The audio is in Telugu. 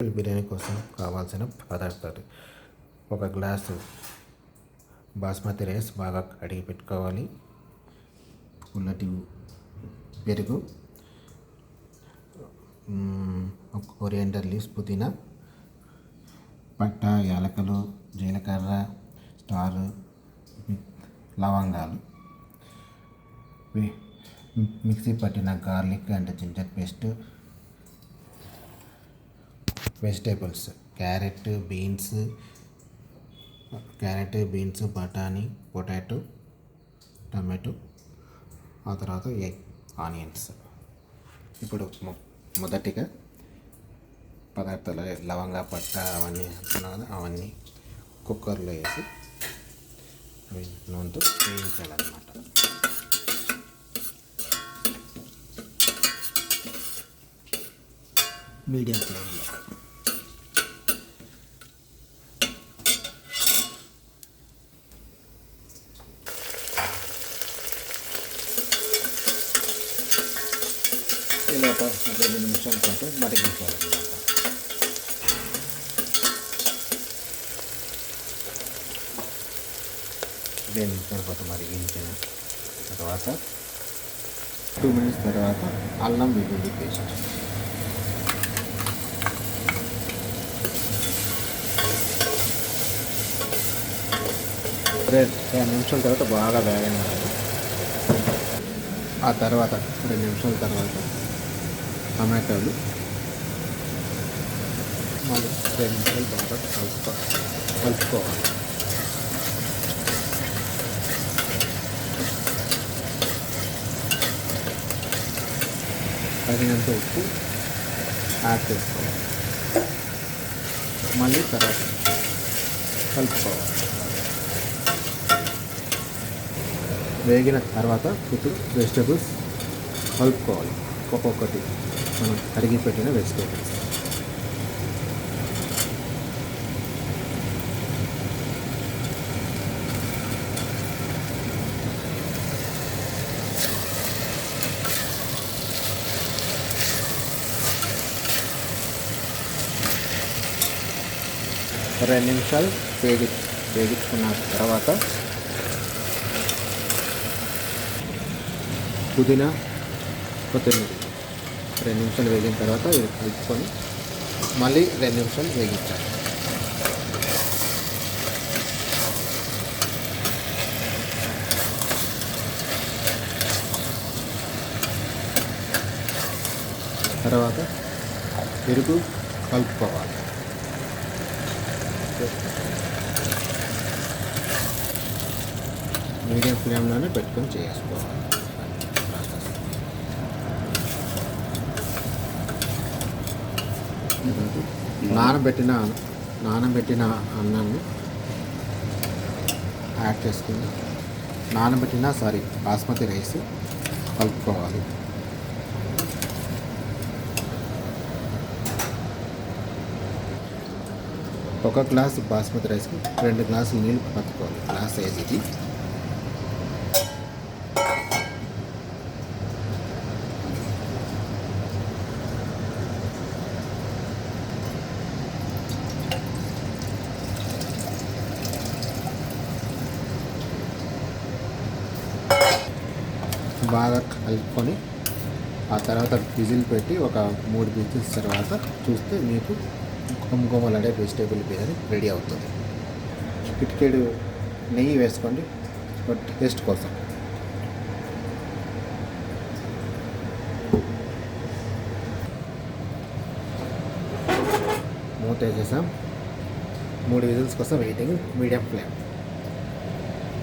బిర్యానీ కోసం కావాల్సిన పదార్థాలు: ఒక గ్లాసు బాస్మతి రైస్ బాగా కడిగి పెట్టుకోవాలి, పుల్లటి పెరుగు, కొరియాండర్ లీవ్స్, పుదీనా, పట్ట, యాలకులు, జీలకర్ర, స్టార్, లవంగాలు, మిక్సీ పట్టిన garlic and ginger paste, vegetables carrot, beans, బఠానీ, పొటాటో, టమాటో, ఆ తర్వాత ఎగ్, ఆనియన్స్. ఇప్పుడు మొదటిగా పదార్థాలు లవంగా, పట్ట అవన్నీ అంటున్నాం కదా, అవన్నీ కుక్కర్లో వేసి అవి నూనెతో వేయించాలన్నమాట. మీడియం ఫ్లేమ్లో. ఇలా 2 నిమిషాల పాటు మరిగించాలన్నమాట. మరిగించిన తర్వాత 2 మినిట్స్ తర్వాత అల్లం వెల్లుల్లి పేస్ట్, రెండు నిమిషాల తర్వాత బాగా వేగనివ్వాలి. ఆ తర్వాత 2 నిమిషాల తర్వాత టమాటాలు, మళ్ళీ 2 నిమిషాలు బాగా కలుపుకోవాలి. తగినంత ఉప్పు యాడ్ చేసుకోవాలి. మళ్ళీ తర్వాత కలుపుకోవాలి. వేగిన తర్వాత వెజిటేబుల్స్ కలుపుకోవాలి. ఒక్కొక్కటి మనం కడిగి పెట్టిన వెజిటేబుల్స్. రెండు నిమిషాలు వేగించుకున్న తర్వాత పుదీనా, కొత్తిమీర 2 నిమిషాలు వేగిన తర్వాత ఇది కలుపుకొని మళ్ళీ 2 నిమిషాలు వేగించాలి. తర్వాత పెరుగు కలుపుకోవాలి. మీడియం ఫ్లేమ్లోనే పెట్టుకొని చేసుకోవాలి. నానబెట్టిన అన్నాన్ని యాడ్ చేసుకుని బాస్మతి రైస్ కలుపుకోవాలి. ఒక గ్లాసు బాస్మతి రైస్కి 2 గ్లాసులు నీళ్ళు కలుపుకోవాలి. గ్లాస్ సైజ్ ఇది. బాగా కలుపుకొని ఆ తర్వాత విజిల్ పెట్టి ఒక 3 విజిల్స్ తర్వాత చూస్తే మీకు గుమగుమలాడే వెజిటేబుల్ బిర్యానీ రెడీ అవుతుంది. చిటికెడు నెయ్యి వేసుకోండి టేస్ట్ కోసం. మూత వేసేసాం. 3 విజిల్స్ కోసం వెయిటింగ్, మీడియం ఫ్లేమ్.